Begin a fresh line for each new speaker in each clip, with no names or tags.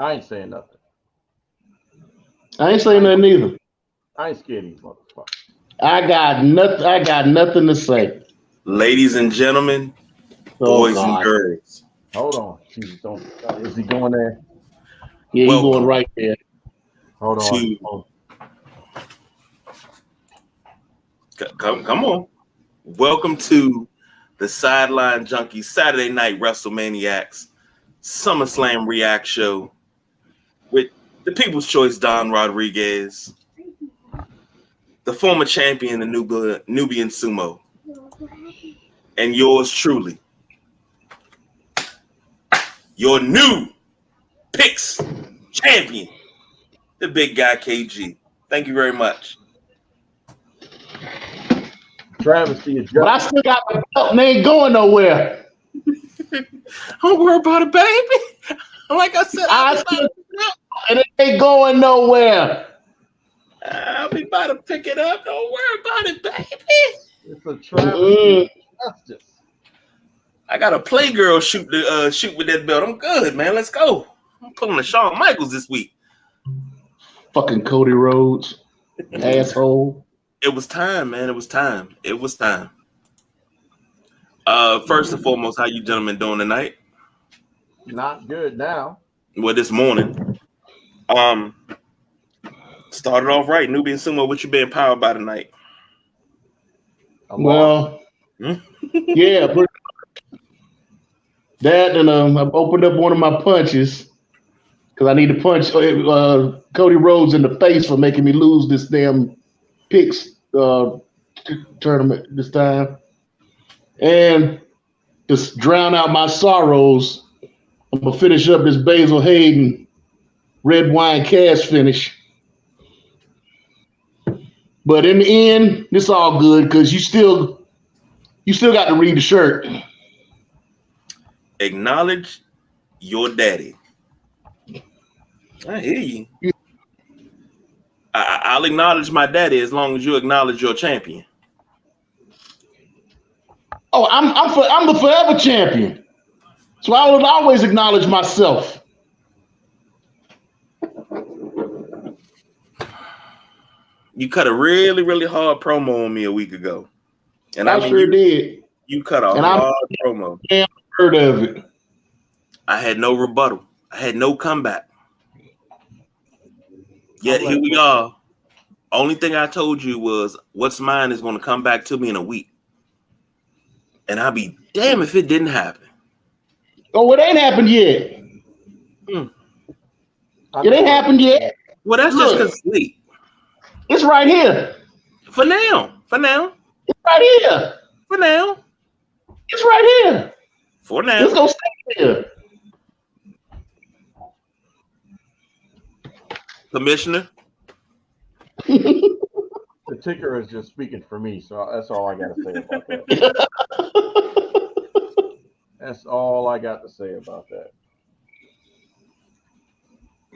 I ain't saying nothing.
I ain't saying nothing either.
I ain't scared of these motherfuckers.
I got nothing. I got nothing to say.
Ladies and gentlemen, boys and girls.
Hold on. Jesus, don't. Is he going there?
Yeah, he's going right there.
Hold on.
Come on. Welcome to the Sideline Junkies Saturday Night Wrestlemaniacs SummerSlam React Show with the People's Choice Don Rodriguez, the former champion, the Nubian Sumo, and yours truly, your new picks champion, the big guy KG. Thank you very much.
Travesty is
but I still got the belt and they ain't going nowhere.
Don't worry about it, baby. Like I said,
and it ain't going nowhere.
I'll be about to pick it up. Don't worry about it, baby.
It's a travesty of justice.
I got a playgirl shoot with that belt. I'm good, man. Let's go. I'm pulling a Shawn Michaels this week.
Fucking Cody Rhodes, asshole.
It was time, man. It was time. First and foremost, how you gentlemen doing tonight?
Not good now.
Well, this morning. Started off right. Nubian Sumo, what you being powered by tonight?
Well, yeah, that and I've opened up one of my punches because I need to punch Cody Rhodes in the face for making me lose this damn picks tournament this time, and just drown out my sorrows. I'm gonna finish up this Basil Hayden red wine cash finish. But in the end, it's all good because you still got to read the shirt.
Acknowledge your daddy. I hear you. I'll acknowledge my daddy as long as you acknowledge your champion.
Oh, I'm the forever champion. So I will always acknowledge myself.
You cut a really, really hard promo on me a week ago. And
I sure did.
You cut a hard promo.
Damn heard of it.
I had no rebuttal. I had no comeback. Yet here we are. Only thing I told you was what's mine is going to come back to me in a week. And I'll be damn if it didn't happen.
Oh, it ain't happened yet. It ain't happened yet.
Well, that's just because it's late.
It's right here.
For now.
It's right here.
For now.
It's right here.
For now.
It's going to stay here.
Commissioner.
The ticker is just speaking for me, so that's all I got to say about that. That's all I got to say about that.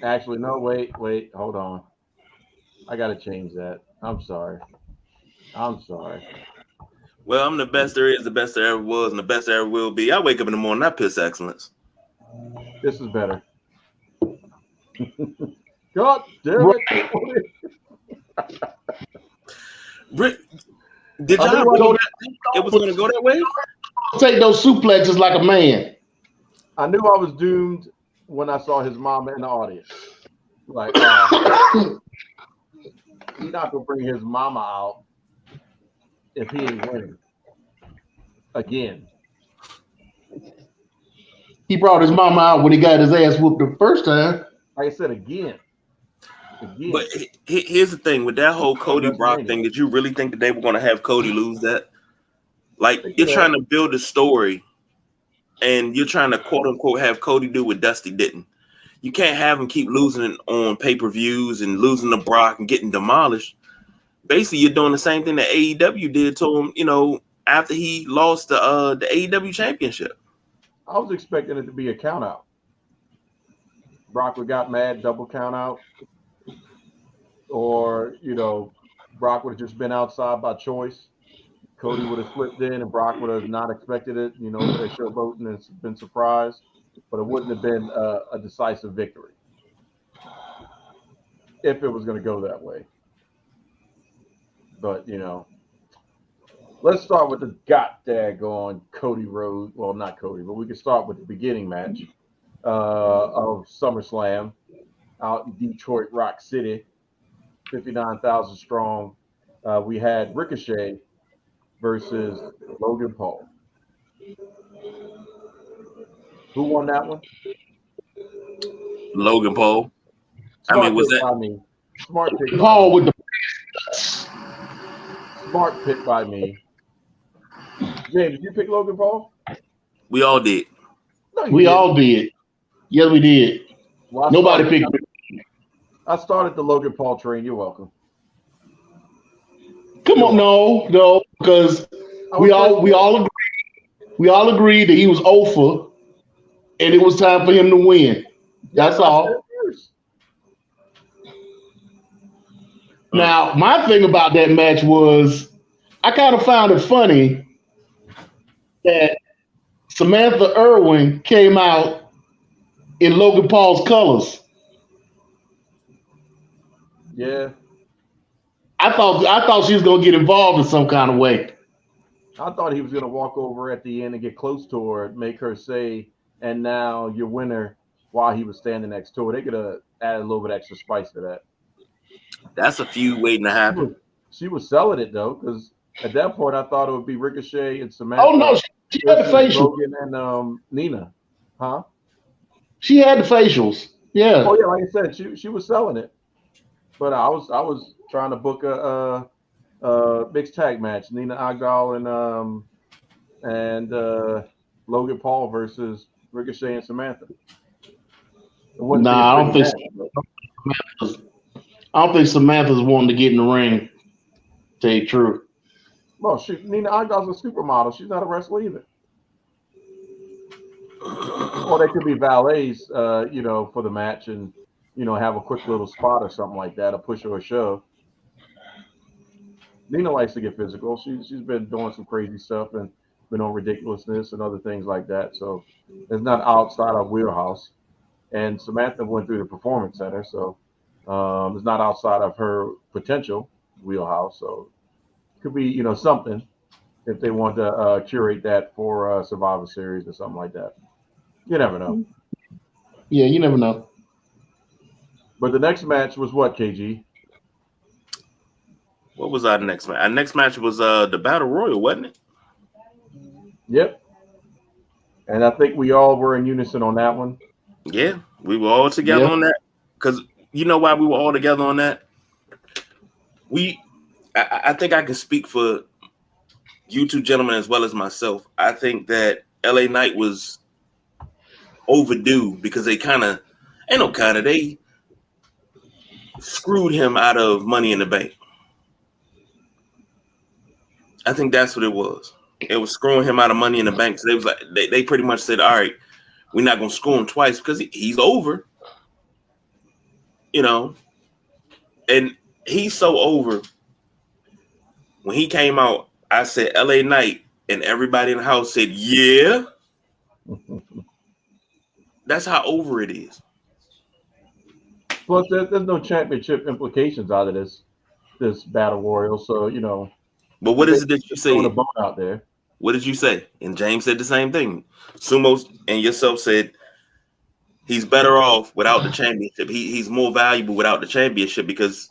Actually, no, wait, hold on. I got to change that. I'm sorry.
Well, I'm the best there is, the best there ever was, and the best there ever will be. I wake up in the morning, I piss excellence.
This is better. God damn it.
Did y'all know that it was going to go that way?
Take those suplexes like a man.
I knew I was doomed when I saw his mama in the audience. Like, he's not going to bring his mama out if he ain't winning. Again.
He brought his mama out when he got his ass whooped the first time.
Like I said, again.
But here's the thing with that whole Cody Brock thing. Did you really think that they were going to have Cody lose that? Like, you're trying to build a story and you're trying to quote unquote have Cody do what Dusty didn't. You can't have him keep losing on pay-per-views and losing to Brock and getting demolished. Basically, you're doing the same thing that AEW did to him, after he lost the AEW championship.
I was expecting it to be a count out. Brock would got mad, double count out. Or, Brock would have just been outside by choice. Cody would have slipped in and Brock would have not expected it, they showboating and been surprised. But it wouldn't have been a decisive victory. if it was going to go that way. But, let's start with the daggone Cody Rhodes. Well, not Cody, but we can start with the beginning match of SummerSlam out in Detroit Rock City, 59,000 strong. We had Ricochet versus Logan Paul. Who won that one?
Logan Paul.
Smart
was
pick
that
by me? Smart pick.
Paul with the
smart pick by me. James, did you pick Logan Paul?
We all did.
No, we all did. Yes, we did.
Well,
Nobody picked me.
I started the Logan Paul train. You're welcome.
Come on, no, because we all agreed that he was over, and it was time for him to win. That's all. Now, my thing about that match was I kind of found it funny that Samantha Irwin came out in Logan Paul's colors.
Yeah.
I thought she was gonna get involved in some kind of way.
I thought he was gonna walk over at the end and get close to her, make her say, "And now your winner," while he was standing next to her. They could have added a little bit extra spice to that.
That's a feud waiting to happen.
She was selling it though, because at that point I thought it would be Ricochet and Samantha.
Oh no, she had the facial.
Logan and Nina, huh?
She had the facials. Yeah.
Oh yeah, like I said, she was selling it. But I was trying to book a mixed tag match, Nina Agdal and Logan Paul versus Ricochet and Samantha.
Nah, I don't think Samantha's wanting to get in the ring. To tell you the truth.
Well, Nina Agdal's a supermodel. She's not a wrestler either. Or they could be valets, for the match and have a quick little spot or something like that, a push or a shove. Nina likes to get physical. She's been doing some crazy stuff and been on ridiculousness and other things like that. So it's not outside our wheelhouse. And Samantha went through the Performance Center, so it's not outside of her potential wheelhouse. So it could be, something if they want to curate that for Survivor Series or something like that. You never know.
Yeah, you never know.
But the next match was what, KG?
What was our next match? Our next match was the Battle Royal, wasn't it?
Yep. And I think we all were in unison on that one.
Yeah, we were all together on that. Because you know why we were all together on that? I think I can speak for you two gentlemen as well as myself. I think that LA Knight was overdue because they they screwed him out of Money in the Bank. I think that's what it was. It was screwing him out of Money in the Bank. So they pretty much said, all right, we're not going to screw him twice because he's over. And he's so over. When he came out, I said LA Knight, and everybody in the house said, yeah. That's how over it is.
Plus, there's no championship implications out of this battle royal. So
But what is it that you say?
A bone out there.
What did you say? And James said the same thing. Sumo and yourself said he's better off without the championship. He's more valuable without the championship because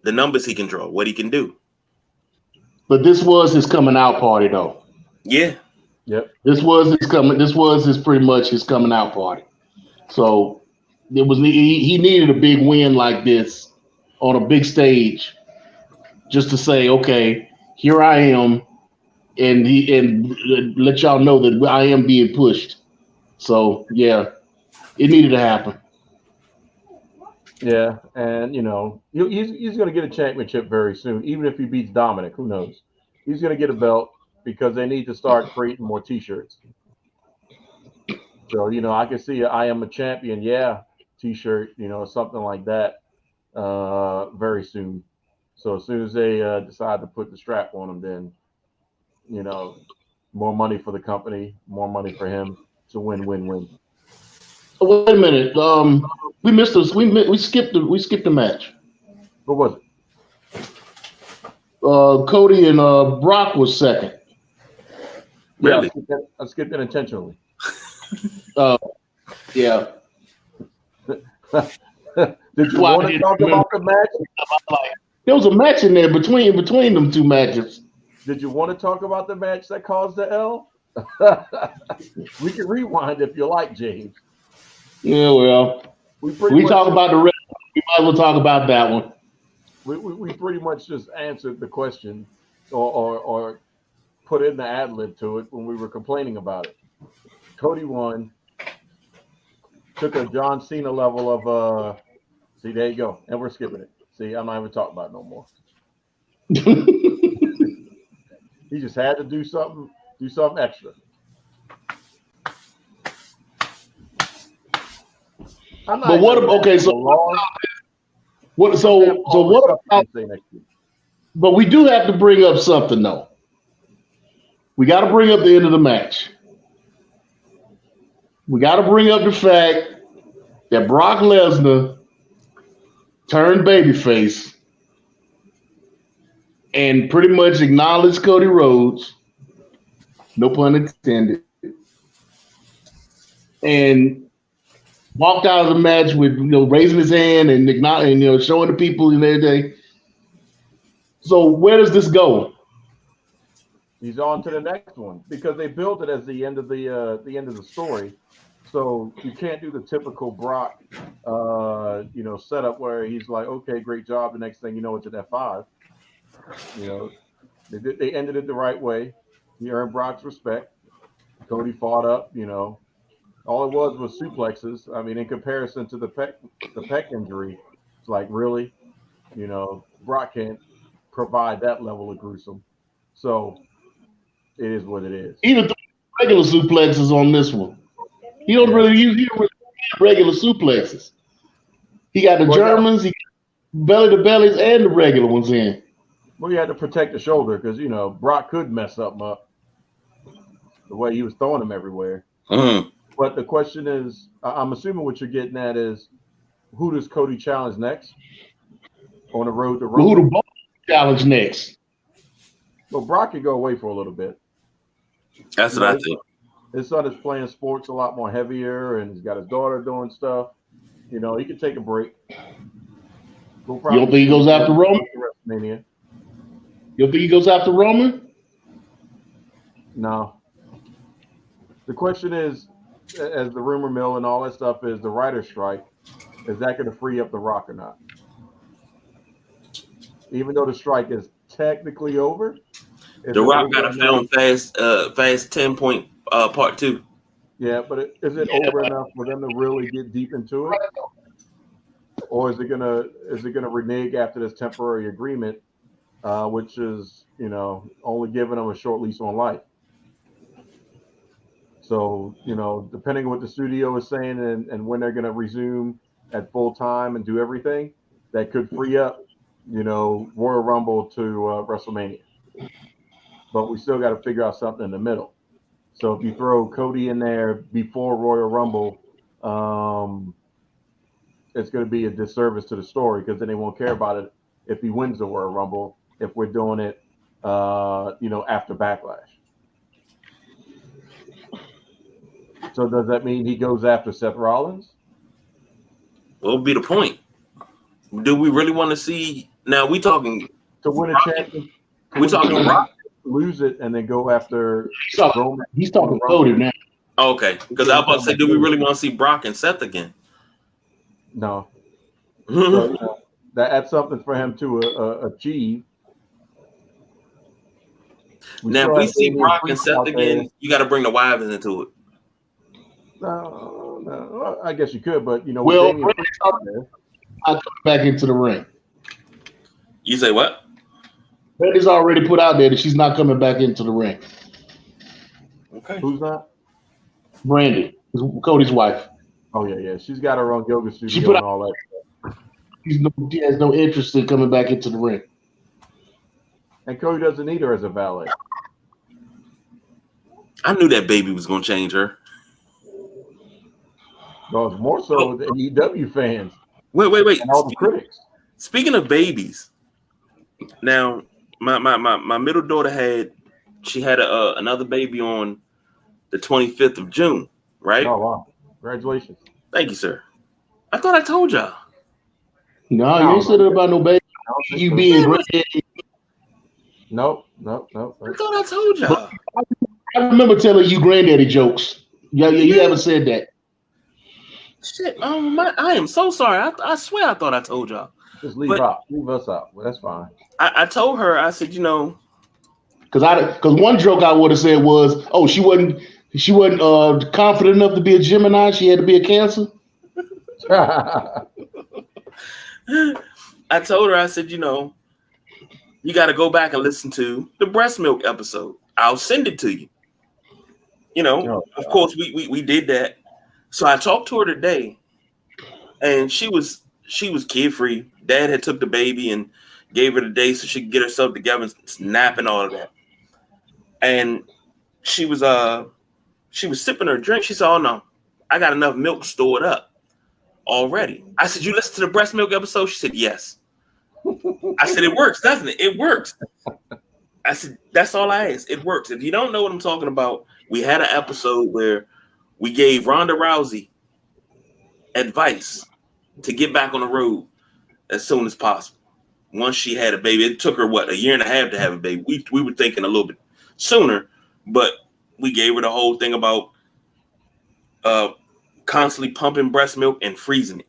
the numbers he can draw, what he can do.
But this was his coming out party, though.
Yeah.
Yep.
This was pretty much his coming out party. So he needed a big win like this on a big stage, just to say, okay, here I am, and let y'all know that I am being pushed. So yeah, it needed to happen.
Yeah, and he's going to get a championship very soon, even if he beats Dominic. Who knows? He's going to get a belt because they need to start creating more T-shirts. So I can see I am a champion, T-shirt, something like that, very soon. So as soon as they decide to put the strap on him, then more money for the company, more money for him. It's a win-win-win.
Wait a minute. We missed this. We skipped the match.
What was it?
Cody and Brock was second.
Really?
Yeah, I skipped it intentionally.
Yeah.
Did you want to talk about the match?
There was a match in there between them two matches.
Did you want to talk about the match that caused the L? We can rewind if you like, James.
Yeah, well, we talk about the rest. We might as well talk about that one.
We pretty much just answered the question or put in the ad lib to it when we were complaining about it. Cody won. Took a John Cena level of see, there you go. And we're skipping it. See, I'm not even talking about it no more. He just had to do something extra.
But what? Okay, so what? So what about? But we do have to bring up something though. We got to bring up the end of the match. We got to bring up the fact that Brock Lesnar turned babyface and pretty much acknowledged Cody Rhodes, no pun intended, and walked out of the match with raising his hand and showing the people and everything. So where does this go?
He's on to the next one because they built it as the end of the story. So you can't do the typical Brock, setup where he's like, okay, great job. The next thing you know, it's an F5. They ended it the right way. He earned Brock's respect. Cody fought up. All it was suplexes. I mean, in comparison to the pec injury, it's like really, Brock can't provide that level of gruesome. So it is what it is.
Even regular suplexes on this one. He don't really use regular suplexes. He got the Germans, he got belly to bellies, and the regular ones in.
Well, you had to protect the shoulder because Brock could mess something up the way he was throwing them everywhere.
Mm-hmm.
But the question is, I'm assuming what you're getting at is, who does Cody challenge next on the road to Rumble?
Who do Brock challenge next?
Well, Brock could go away for a little bit.
That's what I think.
His son is playing sports a lot more heavier, and he's got his daughter doing stuff. He could take a break.
You don't think he goes after Roman?
WrestleMania.
You don't think he goes after Roman?
No. The question is, as the rumor mill and all that stuff is, the writer's strike, is that going to free up The Rock or not? Even though the strike is technically over.
The Rock got to film Fast 10 Point Part 2.
Yeah, but is it over enough for them to really get deep into it? Or is it gonna renege after this temporary agreement, which is only giving them a short lease on life? So depending on what the studio is saying and when they're gonna resume at full time and do everything, that could free up Royal Rumble to WrestleMania. But we still got to figure out something in the middle. So if you throw Cody in there before Royal Rumble, it's going to be a disservice to the story because then they won't care about it if he wins the Royal Rumble. If we're doing it, after Backlash. So does that mean he goes after Seth Rollins?
What would be the point? Do we really want to see? Now we talking
to win a championship.
We talking Rock.
Lose it and then go after Roman.
He's talking Cody now.
Oh, okay, because I was about to say, do we really want to see Brock and Seth again?
No. So, that's something for him to achieve.
Now, if we see Brock and Seth again, you got to bring the wives into it.
No, I guess you could, but
Well, I'll come back into the ring.
You say what?
Betty's already put out there that she's not coming back into the ring.
Okay.
Who's not?
Brandy, Cody's wife.
Oh yeah. She's got her own yoga studio and all that.
She has no interest in coming back into the ring.
And Cody doesn't need her as a valet.
I knew that baby was going to change her.
No, it's more so the AEW fans.
Wait.
And all the critics.
Speaking of babies, now my middle daughter had another baby on the 25th of June, right?
Oh wow! Congratulations.
Thank you, sir. I thought I told y'all.
No, you ain't said it about no baby. You being great.
Nope.
I thought I told y'all.
I remember telling you granddaddy jokes. Yeah, you haven't said that.
Shit, I am so sorry. I swear I thought I told y'all.
Just leave us out. Well, that's fine.
I told her, I said,
because one joke I would have said was, oh, she wasn't confident enough to be a Gemini. She had to be a Cancer.
I told her, I said, you got to go back and listen to the breast milk episode. I'll send it to you. Of course, we did that. So I talked to her today, and she was kid-free. Dad had took the baby and gave her the day so she could get herself together and nap and all of that. And she was sipping her drink. She said, "Oh no, I got enough milk stored up already." I said, "You listened to the breast milk episode?" She said, "Yes." I said, "It works, doesn't it? It works." I said, "That's all I asked. It works." If you don't know what I'm talking about, we had an episode where we gave Ronda Rousey advice to get back on the road as soon as possible. Once she had a baby, it took her a year and a half to have a baby. We were thinking a little bit sooner, but we gave her the whole thing about constantly pumping breast milk and freezing it,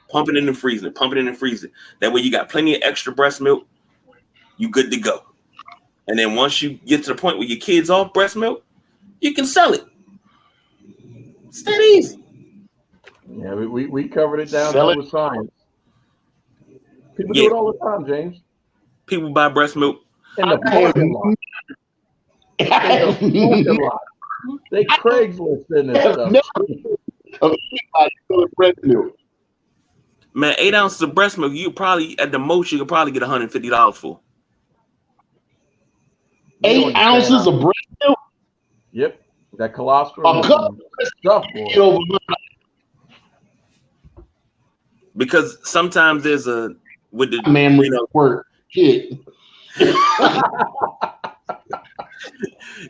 pumping it and freezing it. That way you got plenty of extra breast milk. You good to go. And then once you get to the point where your kid's off breast milk, you can sell it. It's that easy.
Yeah, we covered it down with science. People do it all the time, James.
People buy breast milk.
In the parking lot. They Craigslist in this stuff.
Breast milk.
Man, 8 ounces of breast milk, at the most, you could probably get $150 for.
8 ounces of breast milk?
Yep. That colostrum stuff, boy.
Because sometimes there's with the
man work shit.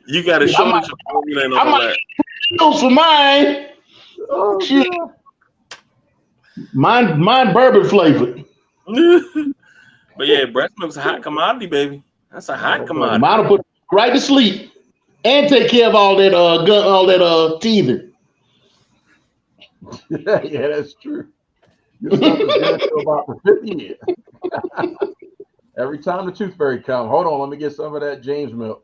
You got a shortage of formula and all that.
Those for mine.
Oh
shit. Mine bourbon flavored.
But yeah, breast milk's a hot commodity, baby. That's a hot commodity.
Mine'll put right to sleep and take care of all that teething.
Yeah, that's true. Your stuff is there for about 50 years. Every time the tooth fairy come, hold on, let me get some of that James milk.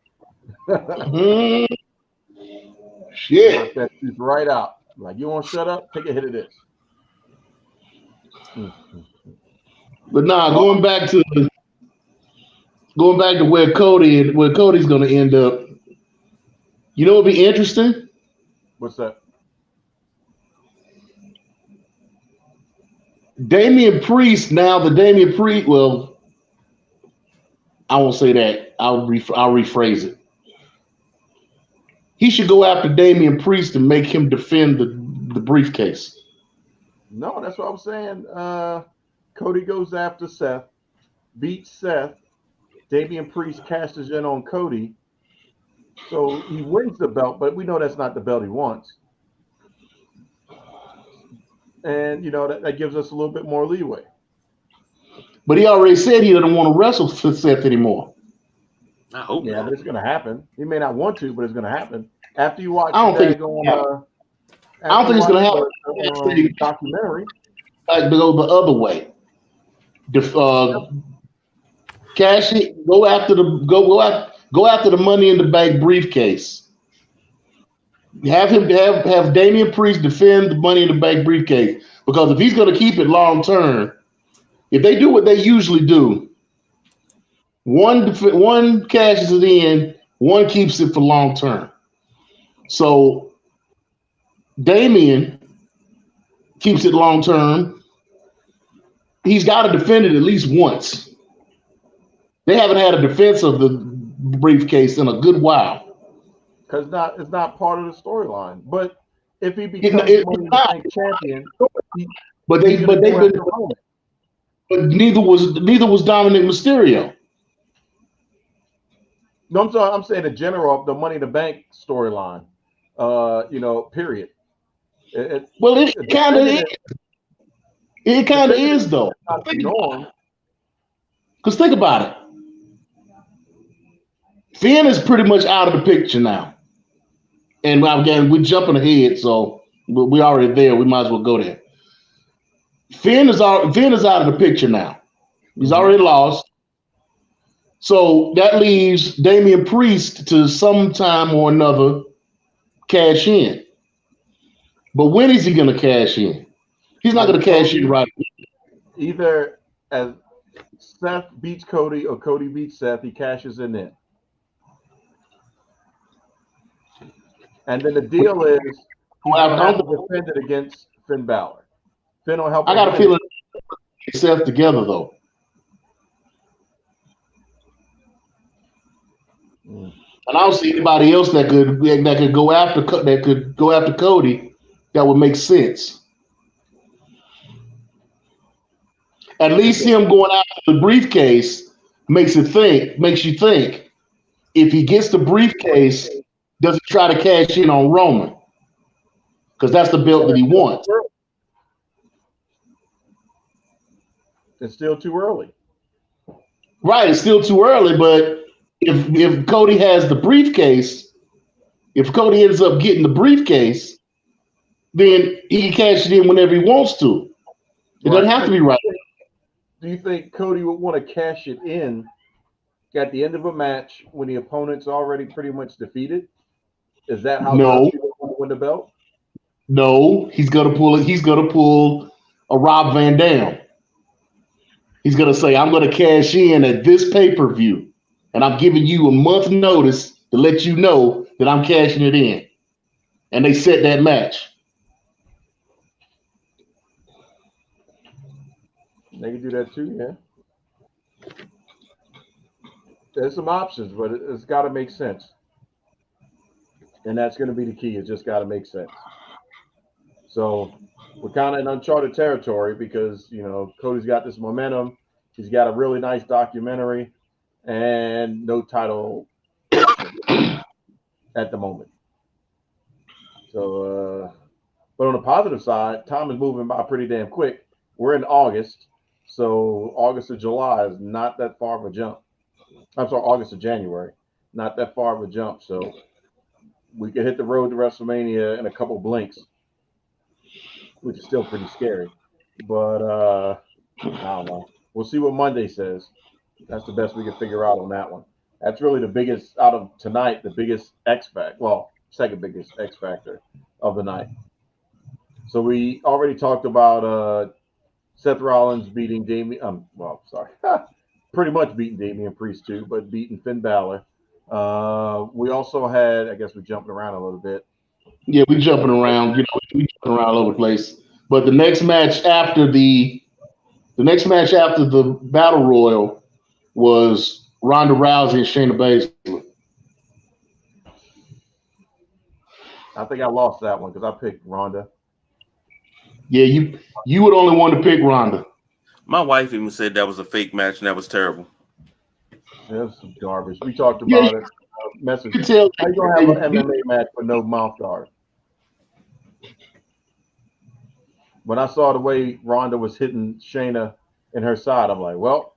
Shit.
Knock that tooth right out. Like, you want to shut up? Take a hit of this.
But nah, going back to where Cody's going to end up. You know what would be interesting?
What's that?
Damian Priest. Well, I won't say that. I'll rephrase it. He should go after Damian Priest and make him defend the briefcase.
No, that's what I'm saying. Cody goes after Seth, beats Seth. Damian Priest cashes in on Cody. So he wins the belt, but we know that's not the belt he wants. And, that gives us a little bit more leeway.
But he already said he doesn't want to wrestle for Seth anymore.
I hope
not.
But
it's going to happen. He may not want to, but it's going to happen. After you watch
I don't think it's going to happen.
Documentary.
Like to go the other way. Cash it. Go after the Money in the Bank briefcase. Have Damian Priest defend the Money in the Bank briefcase, because if he's going to keep it long term, if they do what they usually do, one cashes it in, one keeps it for long term. So Damian keeps it long term. He's got to defend it at least once. They haven't had a defense of the briefcase in a good while.
Because it's not part of the storyline. But if he becomes Money in the Bank champion,
but neither was Dominic Mysterio.
No, I'm saying the general, the Money in the Bank storyline. Period.
It kind of is. It kind of is though. Because think about it. Finn is pretty much out of the picture now. And again, we're jumping ahead, so we're already there. We might as well go there. Finn is out of the picture now. He's already lost. So that leaves Damian Priest to sometime or another cash in. But when is he going to cash in? He's not going to cash in right away.
Either as Seth beats Cody or Cody beats Seth, he cashes in then. And then the deal is he's going to have to defend it against Finn Balor. Finn will help.
I got a feeling Seth together though. And I don't see anybody else that could go after Cody that would make sense. At least him going after the briefcase makes you think. If he gets the briefcase, does he try to cash in on Roman? Because that's the belt that he wants.
It's still too early.
Right, it's still too early, but if Cody has the briefcase, if Cody ends up getting the briefcase, then he can cash it in whenever he wants to. It doesn't have to be right.
Do you think Cody would want to cash it in at the end of a match when the opponent's already pretty much defeated? Is that how he would win the belt?
No, he's gonna pull a Rob Van Dam. He's gonna say, "I'm gonna cash in at this pay-per-view, and I'm giving you a month notice to let you know that I'm cashing it in." And they set that match.
They can do that too, yeah. There's some options, but it's got to make sense. And that's going to be the key. It's just got to make sense. So we're kind of in uncharted territory because, Cody's got this momentum. He's got a really nice documentary and no title at the moment. So, but on the positive side, time is moving by pretty damn quick. We're in August. So August to July is not that far of a jump. I'm sorry, August to January, not that far of a jump. So we could hit the road to WrestleMania in a couple blinks, which is still pretty scary. But I don't know. We'll see what Monday says. That's the best we can figure out on that one. That's really the biggest out of tonight, the biggest X factor. Well, second biggest X factor of the night. So we already talked about Seth Rollins beating Damian. Pretty much beating Damian Priest too, but beating Finn Balor. We also had, I guess we're jumping around a little bit.
Yeah, we're jumping around. We jumping around all over the place. But the next match after the Battle Royal was Ronda Rousey and Shayna Baszler.
I think I lost that one because I picked Ronda.
Yeah, you would only want to pick Ronda.
My wife even said that was a fake match and that was terrible.
That was some garbage. We talked about it. Message. How you gonna have an MMA match with no mouth guard? When I saw the way Ronda was hitting Shayna in her side, I'm like, well,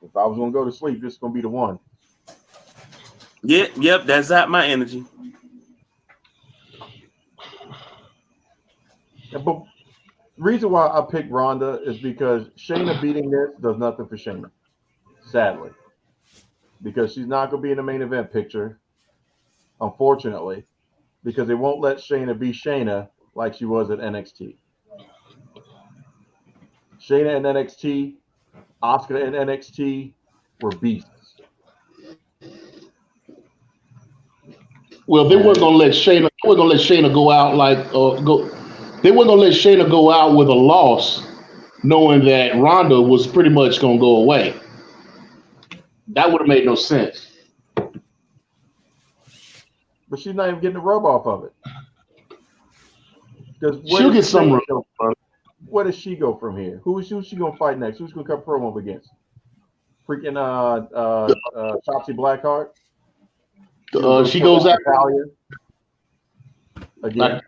if I was gonna go to sleep, this is gonna be the one.
Yep, that's not my energy.
But reason why I picked Ronda is because Shayna beating this does nothing for Shayna, sadly, because she's not going to be in the main event picture, unfortunately, because they won't let Shayna be Shayna like she was at NXT. Shayna in NXT, Asuka in NXT were beasts.
Well, they weren't going to let Shayna. They weren't going to let Shayna go out They weren't going to let Shayna go out with a loss, knowing that Ronda was pretty much going to go away. That would have made no sense.
But she's not even getting the rub off of it.
She'll get some run.
Where does she go from here? Who's she gonna fight next? Who's gonna cut promo against? Freaking Shotzi Blackheart.
She goes after
Natalia again.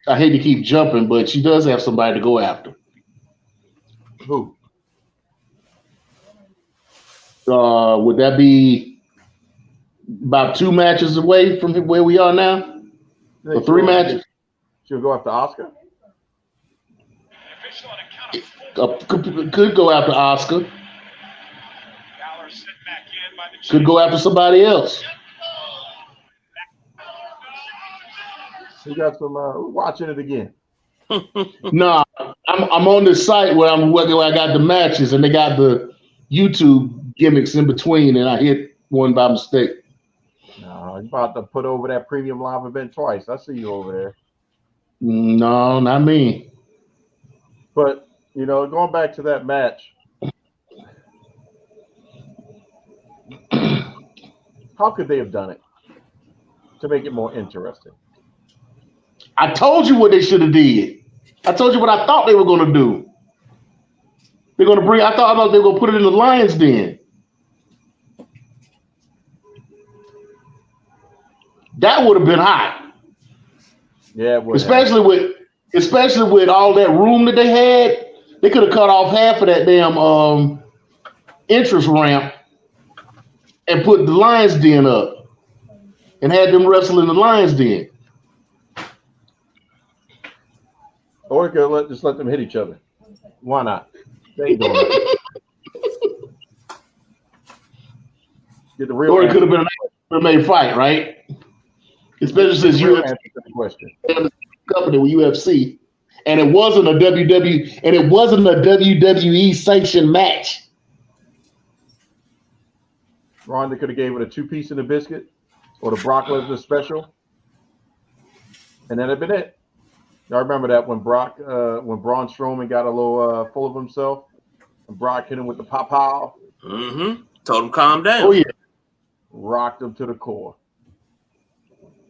I hate to keep jumping, but she does have somebody to go after.
Who?
Would that be about 2 matches away from where we are now? Or 3 matches?
She'll go after Oscar?
Could go after Oscar. Could go after somebody else.
We got some watching it again.
Nah, I'm on this site where I got the matches and they got the YouTube gimmicks in between, and I hit one by mistake.
No, you're about to put over that premium live event twice. I see you over there.
No, not me.
But going back to that match, how could they have done it to make it more interesting?
I told you what they should have did. I told you what I thought they were going to do. They're going to bring. I thought they were going to put it in the Lions Den. That would have been hot.
Yeah, it would.
Especially with all that room that they had. They could have cut off half of that damn entrance ramp and put the Lions Den up and had them wrestle in the Lions Den.
Or just let them hit each other. Why not? They ain't doing that. Get the real.
Or it could have been a made fight, right? Especially since UFC company with UFC, and it wasn't a WWE sanctioned match.
Ronda could have gave it a 2-piece in the biscuit, or the Brock Lesnar special, and that'd have been it. I remember that when Braun Strowman got a little full of himself, and Brock hit him with the pow.
Mm-hmm. Told him calm down.
Oh yeah,
rocked him to the core.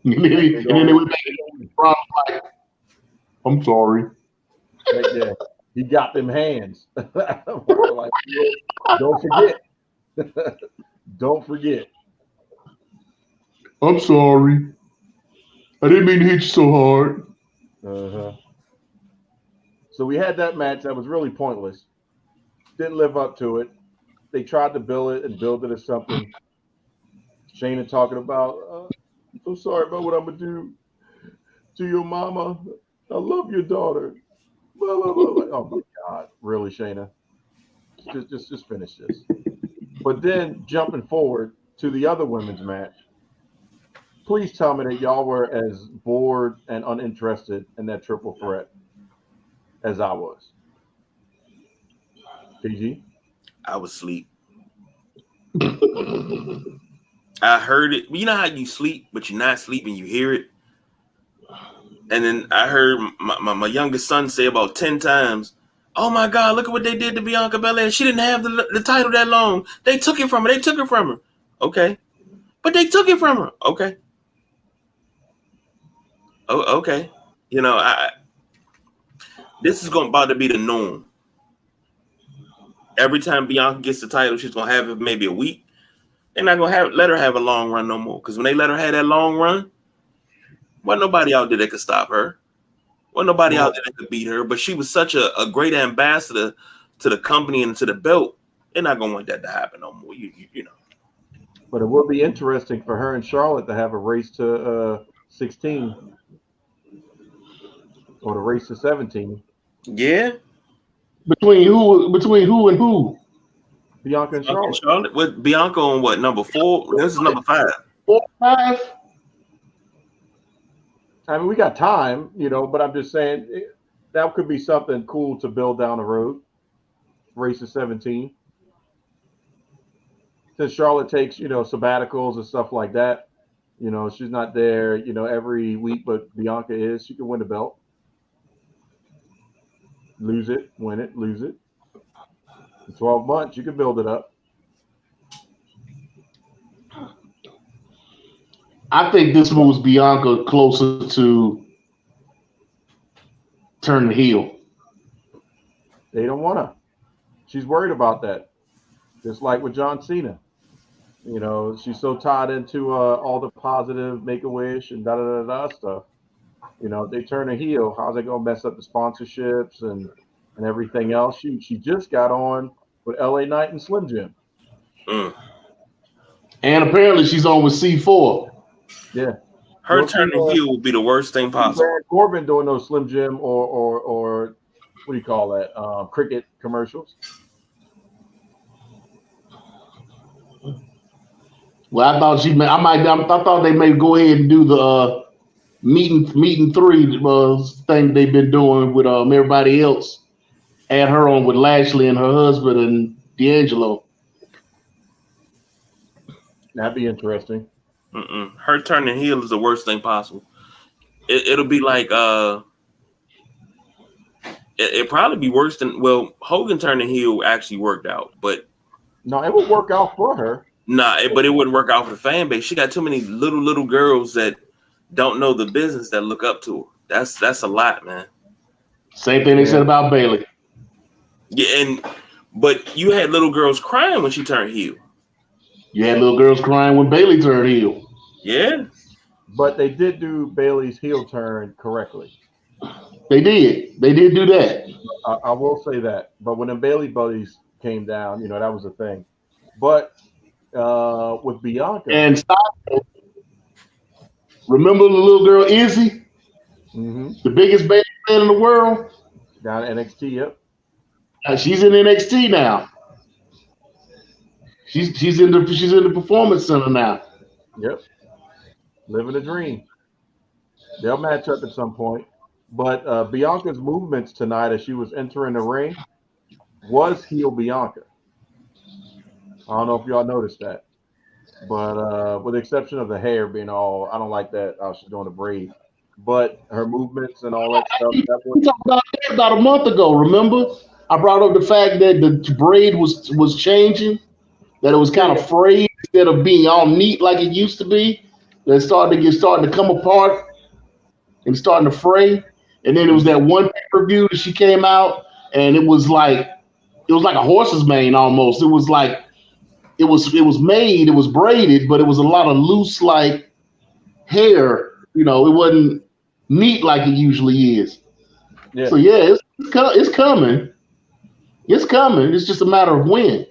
and then they went back and Braun like, "I'm sorry."
Yeah, he got them hands. Like, don't forget. Don't forget.
I'm sorry. I didn't mean to hit you so hard.
Uh-huh. So we had that match that was really pointless. Didn't live up to it. They tried to build it as something. Shayna talking about, I'm sorry about what I'm going to do to your mama. I love your daughter. Blah, blah, blah, blah. Oh, my God. Really, Shayna? Just finish this. But then jumping forward to the other women's match, please tell me that y'all were as bored and uninterested in that triple threat as I was. PG?
I was asleep. I heard it. You know how you sleep, but you're not sleeping, you hear it. And then I heard my youngest son say about 10 times, "Oh my God, look at what they did to Bianca Belair. She didn't have the title that long. They took it from her. Okay. But they took it from her. Okay. Oh, okay. This is about to be the norm. Every time Bianca gets the title, she's gonna have it maybe a week. They're not gonna let her have a long run no more. Because when they let her have that long run, wasn't nobody out there that could stop her. Wasn't nobody out there that could beat her. But she was such a great ambassador to the company and to the belt. They're not gonna want that to happen no more. You know.
But it would be interesting for her and Charlotte to have a race to 16 or the race to 17.
Yeah.
Between who and who?
Bianca and Charlotte.
Charlotte with Bianca on what, number 4? This is number 5.
4 or 5?
I mean, we got time, but I'm just saying that could be something cool to build down the road. Race to 17. Since Charlotte takes, sabbaticals and stuff like that, she's not there, every week, but Bianca is. She can win the belt. Lose it, win it, lose it. In 12 months, you can build it up.
I think this moves Bianca closer to turn the heel.
They don't want to. She's worried about that. Just like with John Cena. You know, she's so tied into all the positive Make-A-Wish and da-da-da-da stuff. You know, if they turn a heel, how's it going to mess up the sponsorships and everything else? She just got on with LA Knight and Slim Jim.
And apparently she's on with C4.
Yeah.
Her turning heel would be the worst thing possible.
Baron Corbin doing those Slim Jim or what do you call that? Cricket commercials.
Well, I thought I thought they may go ahead and do the meeting three thing they've been doing with everybody else. Add her on with Lashley and her husband and D'Angelo.
That'd be interesting.
Her turning heel is the worst thing possible. It'll be like it'd probably be worse than Hogan turning heel actually worked out, but
no, it would work out for her.
But it wouldn't work out for the fan base. She got too many little girls that don't know the business that look up to her. That's a lot, man.
Same thing they said about Bayley.
Yeah, but you had little girls crying when she turned heel.
You had little girls crying when Bayley turned heel.
Yeah.
But they did do Bayley's heel turn correctly.
They did. They did do that.
I will say that. But when the Bayley buddies came down, you know, that was a thing. But with Bianca.
And remember the little girl Izzy?
Mm-hmm.
The biggest Bayley fan in the world?
Down at NXT, yep.
She's in NXT now. She's in the Performance Center now.
Yep. Living a dream. They'll match up at some point. But Bianca's movements tonight as she was entering the ring was heel Bianca. I don't know if y'all noticed that. But with the exception of the hair being all, I don't like that. She's doing a braid. But her movements and all that stuff.
We talked about that about a month ago, remember? I brought up the fact that the braid was changing, that it was kind of frayed instead of being all neat like it used to be. That starting to come apart and starting to fray. And then it was that one pay-per-view that she came out, and it was like a horse's mane almost. It was like it was braided, but it was a lot of loose like hair. You know, it wasn't neat like it usually is. Yeah. So yeah, it's coming. It's coming. It's just a matter of when.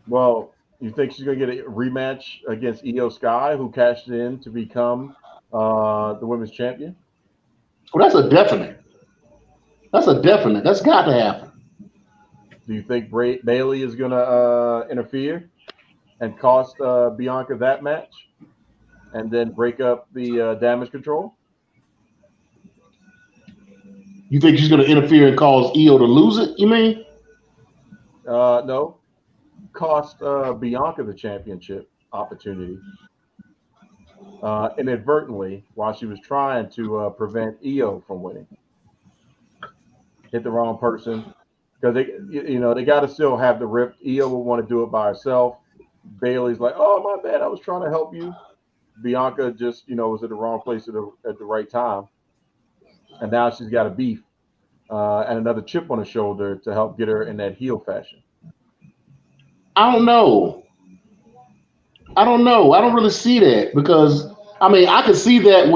Well, you think she's gonna get a rematch against Io Sky, who cashed in to become the women's champion?
Well, that's a definite. That's got to happen.
Do you think Bayley is gonna interfere and cost Bianca that match, and then break up the Damage Control?
You think she's gonna interfere and cause Io to lose it? You mean?
No. Cost Bianca the championship opportunity inadvertently while she was trying to prevent Io from winning. Hit the wrong person because they got to still have the rip. Io will want to do it by herself. Bayley's like, "Oh my bad, I was trying to help you." Bianca just was at the wrong place at the right time, and now she's got a beef and another chip on her shoulder to help get her in that heel fashion.
I don't know. I don't really see that because I can see that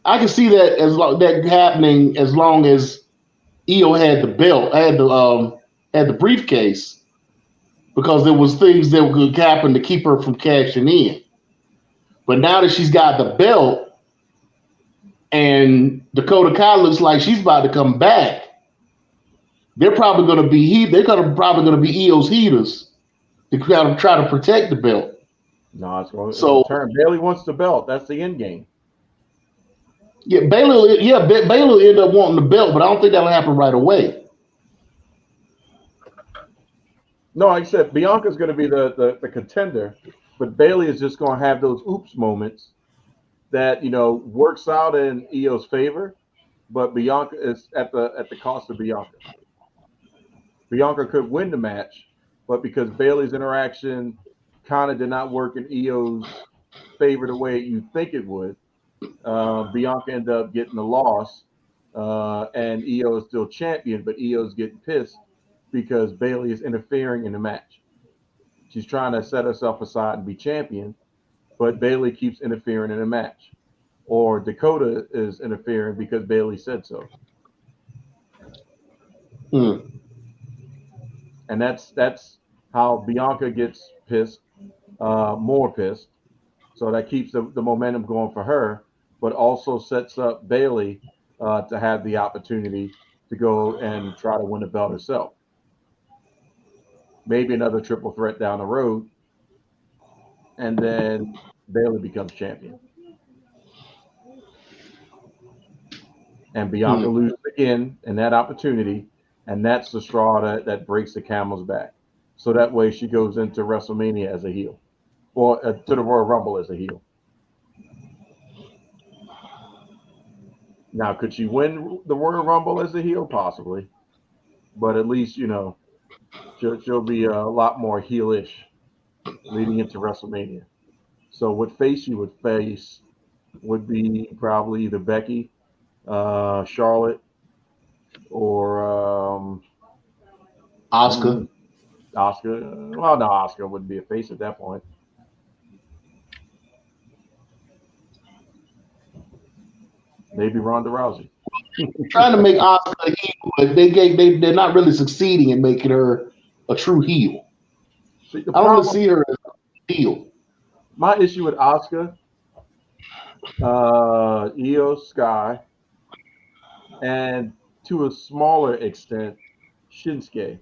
that happening as long as Io had the belt, had the briefcase, because there was things that could happen to keep her from cashing in. But now that she's got the belt and Dakota Kai looks like she's about to come back, they're probably going to be Io's heaters to try to protect the belt.
No, it's going to turn. Bayley wants the belt. That's the end game.
Yeah, Bayley will end up wanting the belt, but I don't think that'll happen right away.
No, like I said, Bianca's going to be the contender, but Bayley is just going to have those oops moments that works out in Io's favor, but Bianca is at the cost of Bianca. Bianca could win the match, but because Bayley's interaction kind of did not work in Io's favor the way you think it would, Bianca ended up getting the loss, and Io is still champion, but Io's getting pissed because Bayley is interfering in the match. She's trying to set herself aside and be champion, but Bayley keeps interfering in the match. Or Dakota is interfering because Bayley said so. And that's how Bianca gets pissed, more pissed. So that keeps the momentum going for her, but also sets up Bayley to have the opportunity to go and try to win the belt herself. Maybe another triple threat down the road, and then Bayley becomes champion. And Bianca loses again in that opportunity, and that's the straw that breaks the camel's back. So that way she goes into WrestleMania as a heel, or to the Royal Rumble as a heel. Now, could she win the Royal Rumble as a heel? Possibly, but at least she'll be a lot more heelish leading into WrestleMania. So what face you would face would be probably either Becky, Charlotte, or
Oscar.
Oscar. Well, no, Oscar wouldn't be a face at that point. Maybe Ronda Rousey.
Trying to make Oscar a heel, but they're not really succeeding in making her a true heel.
See,
I don't want to see her as a heel.
My issue with Oscar, Io Sky, and to a smaller extent, Shinsuke,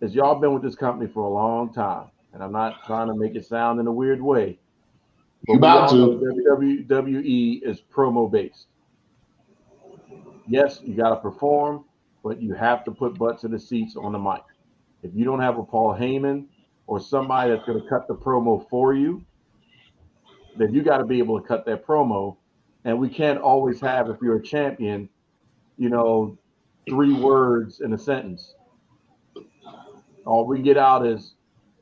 is y'all been with this company for a long time, and I'm not trying to make it sound in a weird way, but we all know WWE is promo based. Yes, you got to perform, but you have to put butts in the seats on the mic. If you don't have a Paul Heyman or somebody that's going to cut the promo for you, then you got to be able to cut that promo. And we can't always have, if you're a champion, 3 words in a sentence. All we get out is,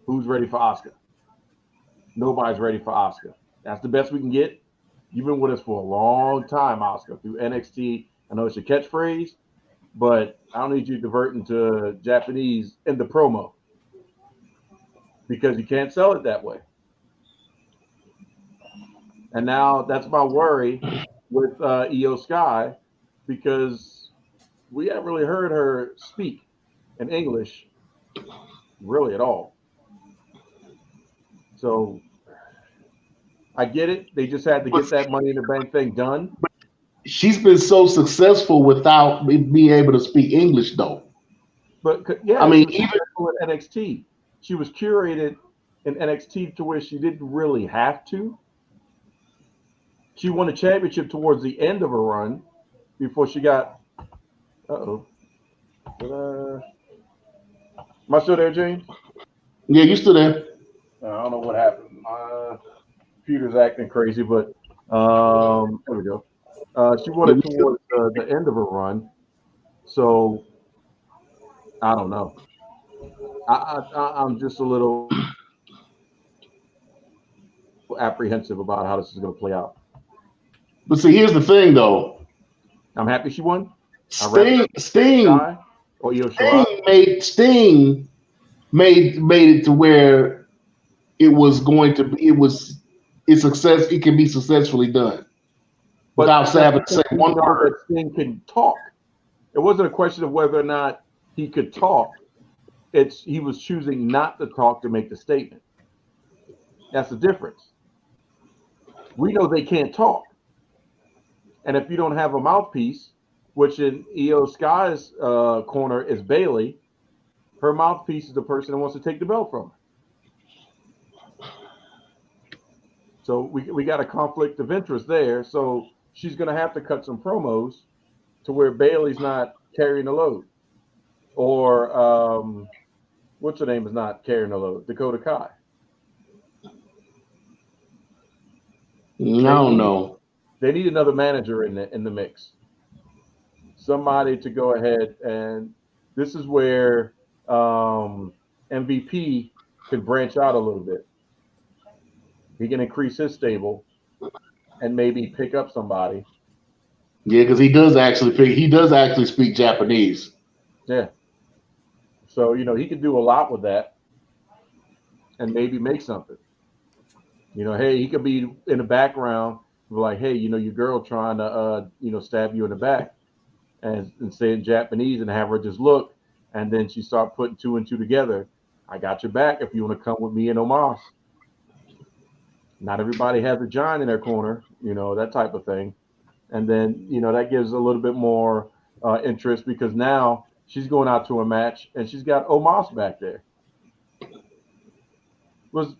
who's ready for Oscar? Nobody's ready for Oscar. That's the best we can get. You've been with us for a long time, Oscar, through NXT. I know it's your catchphrase, but I don't need you diverting to Japanese in the promo because you can't sell it that way. And now that's my worry with Io Sky, because we haven't really heard her speak in English really at all. So I get it. They just had to get that Money in the Bank thing done.
She's been so successful without being able to speak English, though.
But yeah,
I mean,
even at NXT, she was curated in NXT to where she didn't really have to. She won a championship towards the end of her run before she got. Am I still there, James?
Yeah, you still there.
I don't know what happened. My computer's acting crazy, but there we go. She won it towards the end of her run, so I don't know. I'm just a little apprehensive about how this is going to play out.
But see, here's the thing, though.
I'm happy she won.
Sting made it to where it was going to be. It's success. It can be successfully done without having to say one word.
Sting can talk. It wasn't a question of whether or not he could talk. He was choosing not to talk to make the statement. That's the difference. We know they can't talk. And if you don't have a mouthpiece, which in Io Sky's corner is Bayley, her mouthpiece is the person that wants to take the belt from her. So we got a conflict of interest there. So she's going to have to cut some promos to where Bayley's not carrying the load. Or what's her name is not carrying the load? Dakota Kai.
No.
They need another manager in the mix. Somebody to go ahead, and this is where MVP can branch out a little bit. He can increase his stable and maybe pick up somebody.
Yeah, because he does actually speak Japanese.
Yeah. So he could do a lot with that, and maybe make something. Hey, he could be in the background, like, hey, your girl trying to, stab you in the back, and say in Japanese, and have her just look, and then she start putting two and two together. I got your back if you want to come with me and Omos. Not everybody has a giant in their corner, that type of thing. And then, that gives a little bit more interest because now she's going out to a match and she's got Omos back there. What's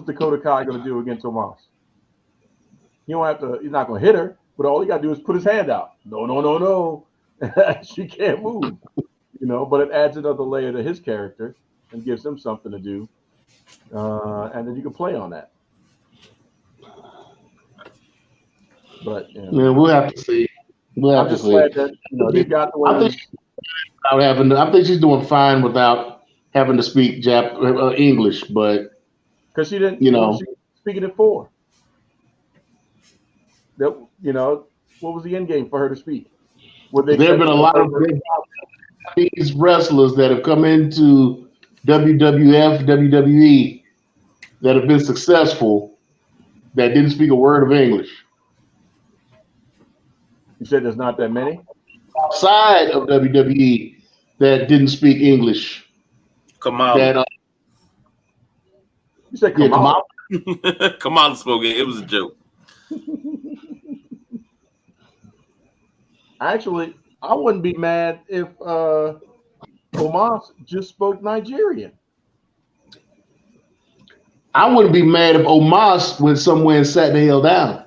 Dakota Kai going to do against Omos? He's not going to hit her, but all he got to do is put his hand out. No, no, no, no. She can't move, but it adds another layer to his character and gives him something to do. And then you can play on that. But
yeah, we'll have to see.
I'm just glad that they've got the way.
I think she's doing fine without having to speak English, but
because she didn't, she was speaking it for. That what was the end game for her to speak?
There have been a lot of these wrestlers that have come into WWF, WWE that have been successful that didn't speak a word of English.
You said there's not that many
outside of WWE that didn't speak English.
Kamala.
You said Kamala.
Yeah, Kamala spoke it. It was a joke.
Actually, I wouldn't be mad if Omos just spoke Nigerian.
I wouldn't be mad if Omos went somewhere and sat the hell down.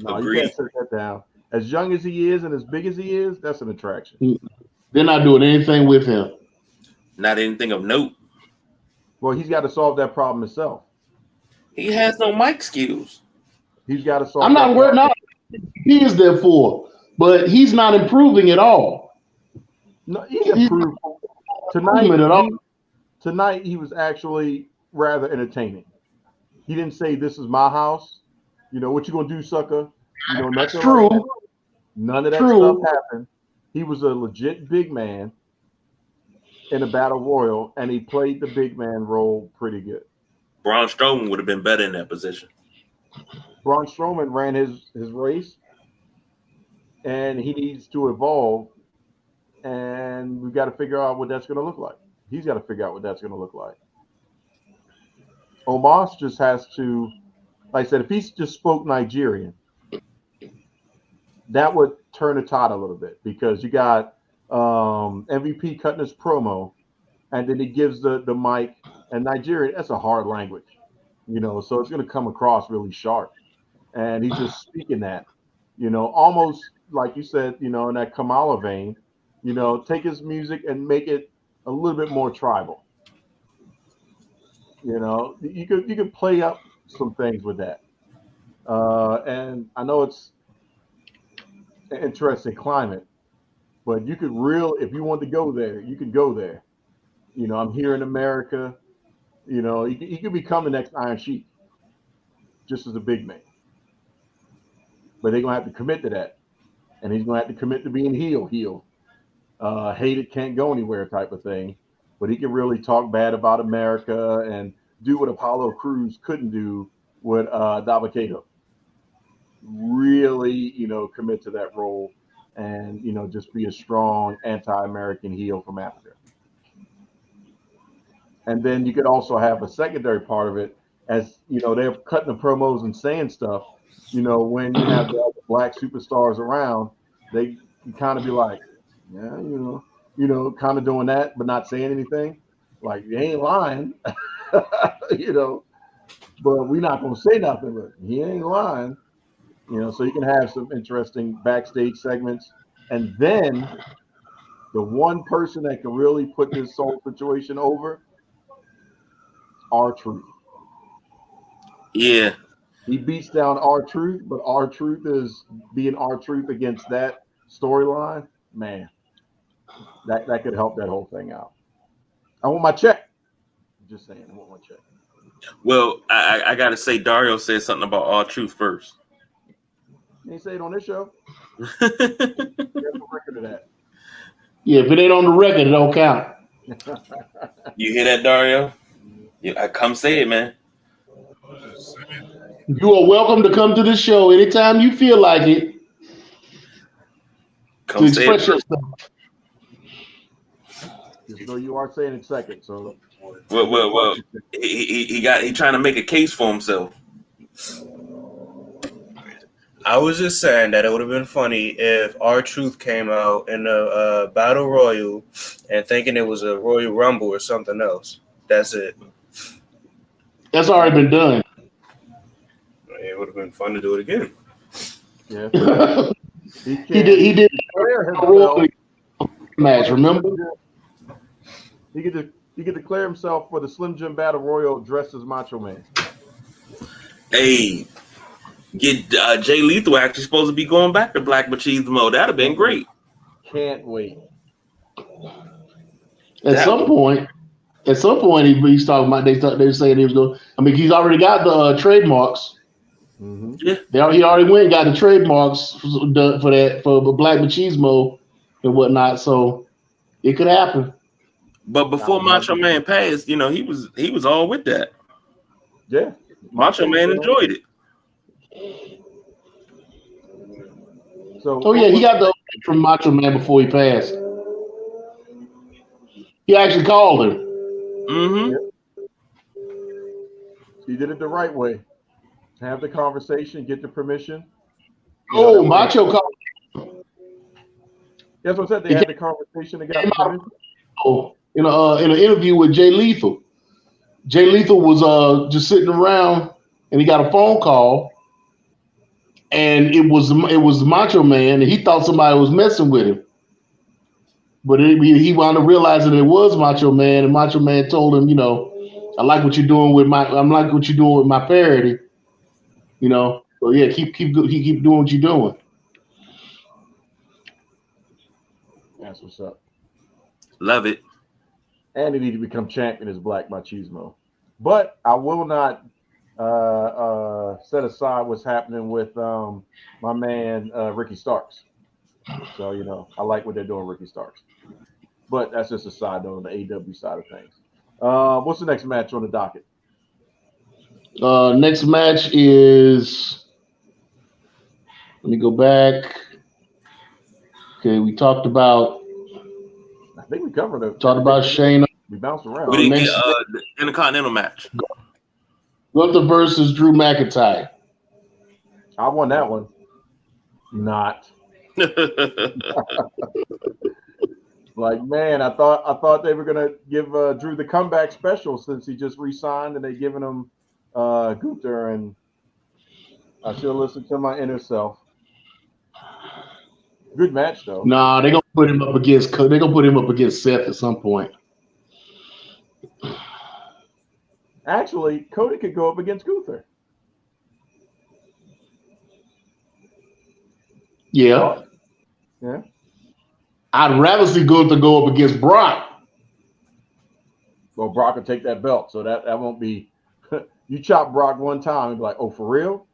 No, you can't sit that down. As young as he is and as big as he is, that's an attraction.
They're not doing anything with him.
Not anything of note.
Well, he's got to solve that problem himself.
He has no mic skills.
He's got to solve.
I'm not worried. No, he is there for, but he's not improving at all.
No, he's improved tonight. Tonight he was actually rather entertaining. He didn't say, "This is my house." What you gonna do, sucker?
That's true.
Like that. None of that stuff happened. He was a legit big man in a battle royal, and he played the big man role pretty good.
Braun Strowman would have been better in that position.
Braun Strowman ran his race, and he needs to evolve, and we've got to figure out what that's going to look like. He's got to figure out what that's going to look like. Omos just has to, like I said, if he just spoke Nigerian, that would turn the tide a little bit because you got MVP cutting his promo, and then he gives the mic. And Nigerian, that's a hard language, so it's going to come across really sharp. And he's just speaking that, almost like you said, in that Kamala vein, take his music and make it a little bit more tribal. You could play up some things with that. And I know it's an interesting climate, but you could if you want to go there, you could go there. I'm here in America. He could become the next Iron Sheik, just as a big man. But they're gonna have to commit to that, and he's gonna have to commit to being heel. Hated can't go anywhere type of thing. But he can really talk bad about America and do what Apollo Crews couldn't do with Dabba-Kato. Really, commit to that role and just be a strong anti-American heel from Africa. And then you could also have a secondary part of it as, they're cutting the promos and saying stuff, when you have the black superstars around, they can kind of be like, yeah, kind of doing that, but not saying anything. Like, you ain't lying, but we're not going to say nothing, but he ain't lying, so you can have some interesting backstage segments. And then the one person that can really put this whole situation over, R-Truth.
Yeah.
He beats down R-Truth, but R-Truth is being R-Truth against that storyline. Man, that could help that whole thing out. I want my check. Just saying, I want my check.
Well, I got to say, Dario said something about R-Truth first.
You ain't say it on this show. There's a record of that.
Yeah, if it ain't on the record, it don't count.
You hear that, Dario? Yeah, come say it, man.
You are welcome to come to the show anytime you feel like it
Come
to
say it.
express yourself.
Just know you are saying it second. So,
Well, he trying to make a case for himself.
I was just saying that it would have been funny if R-Truth came out in a battle royal and thinking it was a Royal Rumble or something else. That's it.
That's already been done.
It would have been fun to do it again.
Yeah.
He did
declare himself
match, remember?
He could declare himself for the Slim Jim Battle Royal dressed as Macho Man.
Hey, get Jay Lethal actually supposed to be going back to Black Machismo. That'd have been great.
Can't wait.
At some point, he's talking about. They saying he was going. I mean, he's already got the trademarks.
Mm-hmm.
Yeah,
He already went and got the trademarks for Black Machismo and whatnot. So it could happen.
but before Macho Man passed, he was all with that.
Yeah,
Macho Man enjoyed it.
So,
he got the from Macho Man before he passed. He actually called him.
Mm-hmm.
Yeah. He did it the right way. Have the conversation, get the permission.
Macho called.
That's what I said. They had the conversation. They got the permission.
In an interview with Jay Lethal. Jay Lethal was just sitting around, and he got a phone call, and it was Macho Man, and he thought somebody was messing with him, but he wound up realizing it was Macho Man, and Macho Man told him, I like what you're doing with my parody, So yeah, keep doing what you're doing.
That's what's up.
Love it.
And he need to become champion as Black Machismo. But I will not set aside what's happening with my man Ricky Starks. So I like what they're doing, Ricky Starks. But that's just a side note on the AEW side of things. What's the next match on the docket?
Next match is. Let me go back. Okay, we talked about.
I think we covered it.
Talked about Shayna.
We bounced around.
We didn't get the Intercontinental match.
Gunther versus Drew McIntyre.
I won that one. Not. Like, man, I thought they were gonna give Drew the comeback special since he just re-signed and they giving him Gunther, and I should have listened to my inner self. Good match though.
Nah, they're gonna put him up against Seth at some point.
Actually, Cody could go up against Gunther.
Yeah.
Yeah.
I'd rather see Gunther go up against Brock.
Well, Brock will take that belt, so that won't be. You chop Brock one time and be like, "Oh, for real?"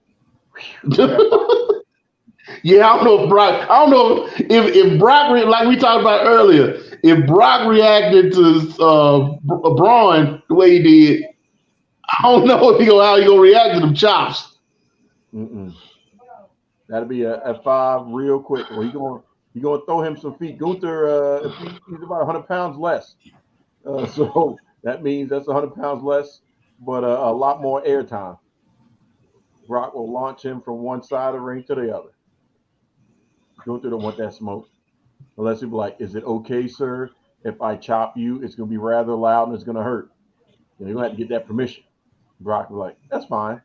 Yeah, I don't know if Brock, like we talked about earlier, if Brock reacted to Braun the way he did, I don't know how he gonna react to them chops.
That'll be a F5 real quick. Well, he gonna throw him some feet. Gunther, he's about 100 pounds less, so that means that's 100 pounds less, but a lot more airtime. Brock will launch him from one side of the ring to the other. Gunther don't want that smoke. Unless he'll be like, "Is it okay, sir? If I chop you, it's going to be rather loud and it's going to hurt. You're going to have to get that permission." Brock will be like, "That's fine.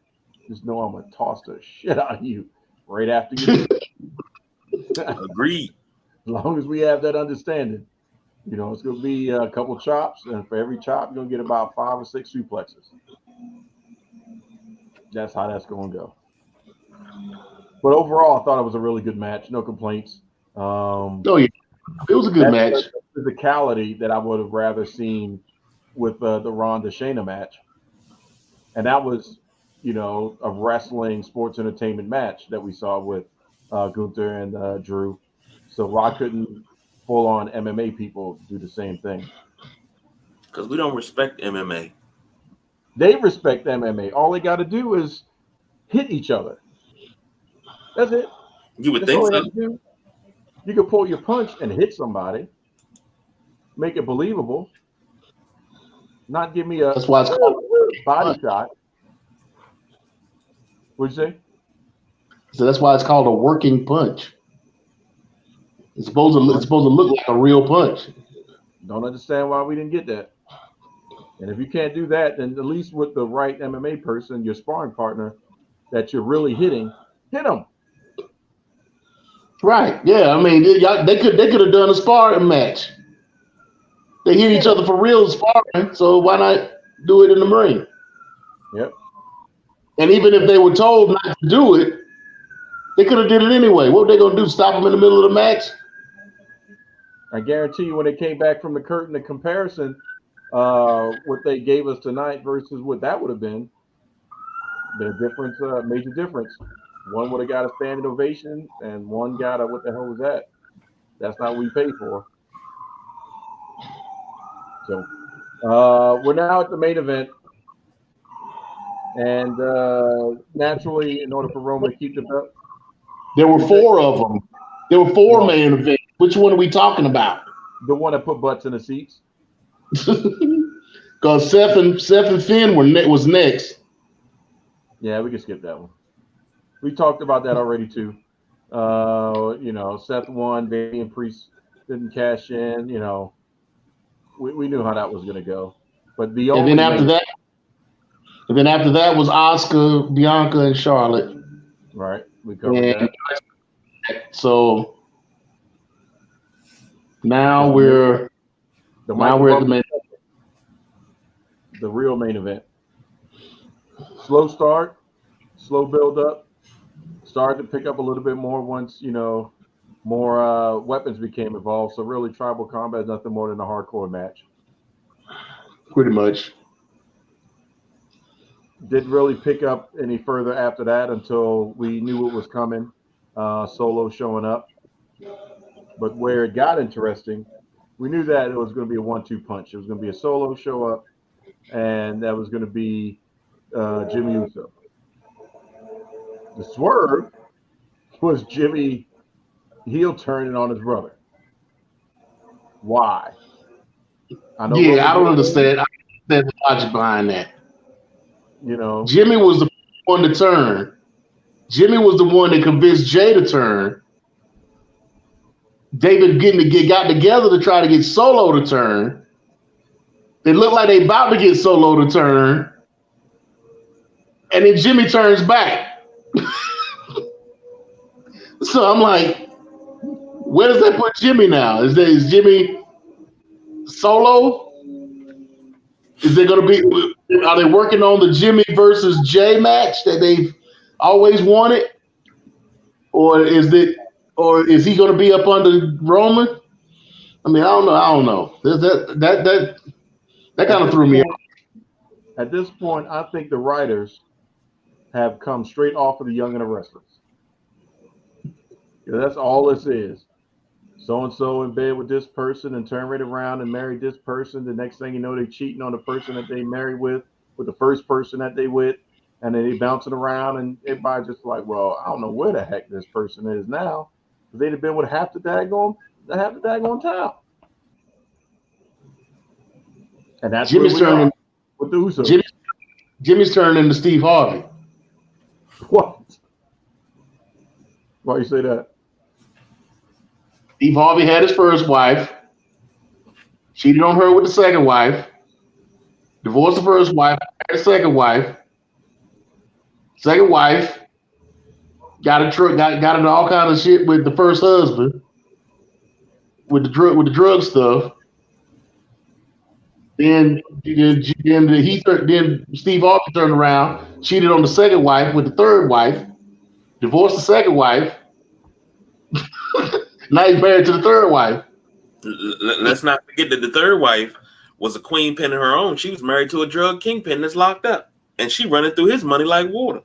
Just know I'm going to toss the shit out of you right after you do it."
Agreed.
As long as we have that understanding, it's going to be a couple chops, and for every chop, you're going to get about 5 or 6 suplexes. That's how that's going to go. But overall, I thought it was a really good match. No complaints.
Oh yeah, it was a good match.
The physicality that I would have rather seen with the Ronda Shayna match. And that was, a wrestling sports entertainment match that we saw with Gunther and Drew. So why couldn't full on MMA people do the same thing?
Because we don't respect MMA.
They respect MMA. All they got to do is hit each other. That's it.
You would
That's
think
all they
so.
have to do. You can pull your punch and hit somebody, make it believable. Not give me a
That's why it's called
body shot. What'd you say?
So that's why it's called a working punch. It's supposed to look like a real punch.
Don't understand why we didn't get that. And if you can't do that, then at least with the right MMA person, your sparring partner that you're really hitting, hit them.
Right. Yeah. I mean, they could have done a sparring match. They hit each other for real sparring, so why not do it in the ring?
Yep.
And even if they were told not to do it, they could have did it anyway. What were they gonna do? Stop them in the middle of the match?
I guarantee you, when they came back from the curtain, the comparison, what they gave us tonight versus what that would have been a difference, major difference. One would have got a standing ovation, and one got a what the hell was that? That's not what we paid for. So we're now at the main event, and naturally, in order for Roman to keep the belt,
there were 4 of them. There were 4 main events. Which one are we talking about?
The one that put butts in the seats.
Because Seth and Finn was next.
Yeah, we can skip that one. We talked about that already too. Seth won. Damian Priest didn't cash in. We knew how that was going to go. But
and then after that was Oscar, Bianca, and Charlotte.
Right, we covered that.
So now we're at the main.
The real main event. Slow start, slow build up. Started to pick up a little bit more once more weapons became involved. So really, tribal combat is nothing more than a hardcore match.
Pretty much.
Didn't really pick up any further after that until we knew what was coming. Solo showing up. But where it got interesting, we knew that it was going to be a 1-2 punch. It was going to be a Solo show up, and that was going to be Jimmy Uso. The swerve was Jimmy heel turning on his brother. Why?
I don't understand. I don't understand the logic behind that. Jimmy was the one to turn. Jimmy was the one that convinced Jay to turn. David got together to try to get Solo to turn. They look like they about to get Solo to turn. And then Jimmy turns back. So I'm like, where does that put Jimmy now? Is Jimmy Solo? Is there going to be? Are they working on the Jimmy versus Jay match that they've always wanted, or is he going to be up under Roman? I mean, I don't know. That kind of threw me off.
At this point, I think the writers have come straight off of the Young and the Restless. That's all this is. So-and-so in bed with this person and turn right around and marry this person. The next thing you know, they're cheating on the person that they married with the first person that they with. And then they bouncing around and everybody's just like, well, I don't know where the heck this person is now. They'd have been with half the daggone town. And that's
Jimmy's turning
with the Usos.
Jimmy's turning into Steve Harvey.
What? Why you say that?
Steve Harvey had his first wife, cheated on her with the second wife, divorced the first wife, had a second wife. Second wife got into all kinds of shit with the first husband, with the drug stuff. Then Steve Harvey turned around, cheated on the second wife with the third wife, divorced the second wife. Now he's married to the third wife.
Let's not forget that the third wife was a queen pin of her own. She was married to a drug kingpin that's locked up. and she running through his money like water.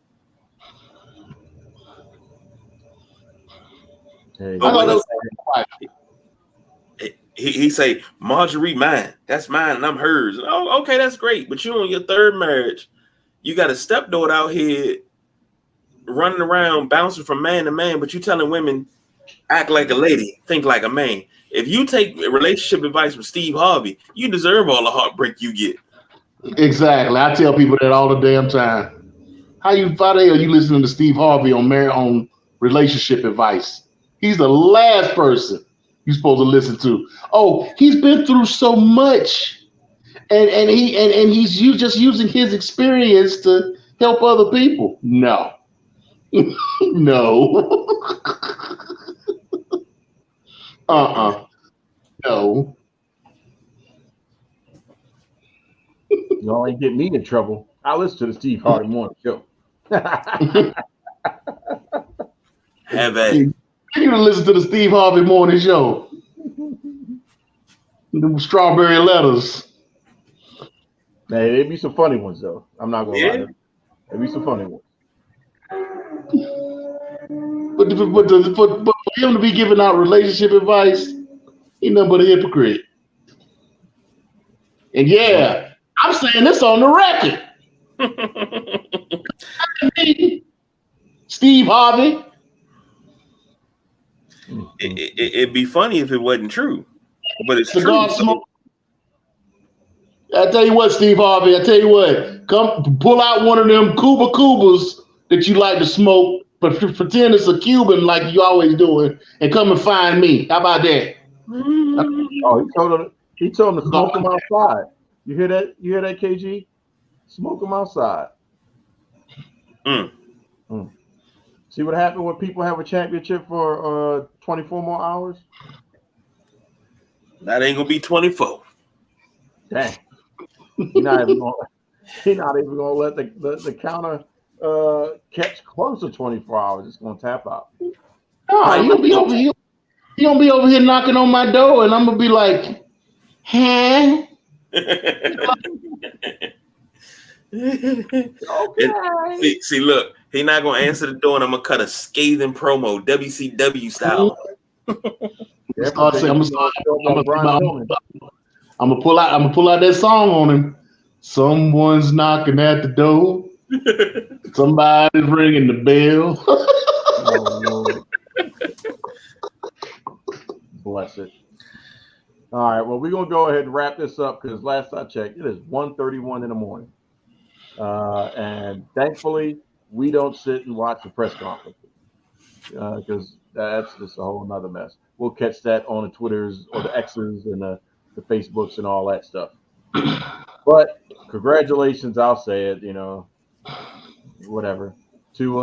Hey,
he say, Marjorie mine, that's mine, and I'm hers. Oh, okay, that's great. But you on your third marriage, you got a stepdaughter out here running around, bouncing from man to man, but you telling women, act like a lady, think like a man. If you take relationship advice from Steve Harvey, you deserve all the heartbreak you get.
Exactly. I tell people that all the damn time. How the hell are you listening to Steve Harvey on relationship advice? He's the last person you're supposed to listen to. Oh, he's been through so much, and he's just using his experience to help other people. No, no, no.
Y'all ain't get me in trouble. I listen to the Steve Harvey Morning Show.
Have that.
You need to listen to the Steve Harvey Morning Show. The strawberry letters.
Hey, there'd be some funny ones though. I'm not gonna lie. There'd be some funny ones.
But for him to be giving out relationship advice, he's nothing but a hypocrite. And yeah, I'm saying this on the record. Steve Harvey.
It'd be funny if it wasn't true, but it's
Cigar
true.
smoke. I tell you what, Steve Harvey. I tell you what. Come pull out one of them Cubas that you like to smoke, but pretend it's a Cuban like you always doing, and come and find me. How about that?
Oh, he told him to smoke him outside. You hear that? You hear that, KG? Smoke him outside. See what happened when people have a championship for 24 more hours?
That ain't gonna be 24.
Dang. He's not even gonna let the counter catch close to 24 hours. It's gonna tap out.
Oh, you'll be over here. He gonna be over here knocking on my door, and I'm gonna be like, huh?
Okay. See, look, he not gonna answer the door, and I'm gonna cut a scathing promo, WCW style.
I'm gonna pull out that song on him. Someone's knocking at the door. Somebody's ringing the bell.
Oh, Lord. Bless it. All right, well, we're going to go ahead and wrap this up because last I checked, it is 1:31 in the morning. And thankfully, we don't sit and watch the press conference because that's just a whole nother mess. We'll catch that on the Twitters or the X's and the Facebooks and all that stuff. But congratulations, I'll say it, whatever, to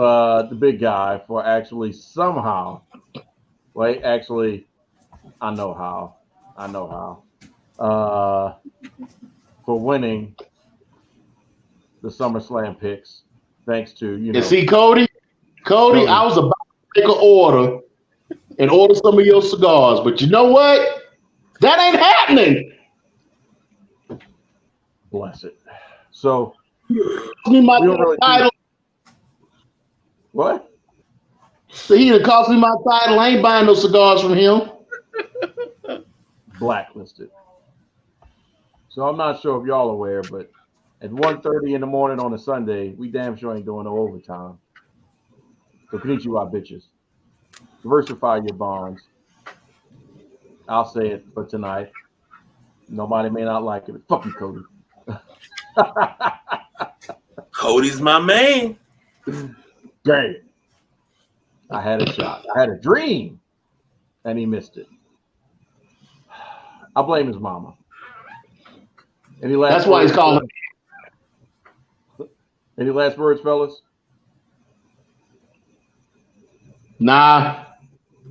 the big guy for actually somehow, I know how, for winning the SummerSlam picks, thanks to,
And see, Cody, I was about to make an order and order some of your cigars, but you know what? That ain't happening.
Bless it. So,
me my title.
What?
So he done cost me my title. I ain't buying no cigars from him.
Blacklisted. So I'm not sure if y'all aware, but at 1:30 in the morning on a Sunday, we damn sure ain't doing no overtime. So konnichiwa, bitches. Diversify your bonds. I'll say it for tonight. Nobody may not like it. Fuck you, Cody.
Cody's my man.
Dang. I had a shot. I had a dream, and he missed it. I blame his mama.
That's why he's calling.
Any last words, fellas?
Nah.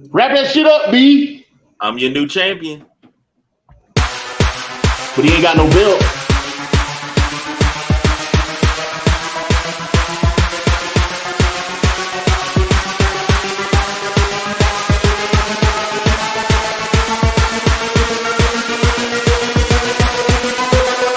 Wrap that shit up, B.
I'm your new champion.
But he ain't got no belt.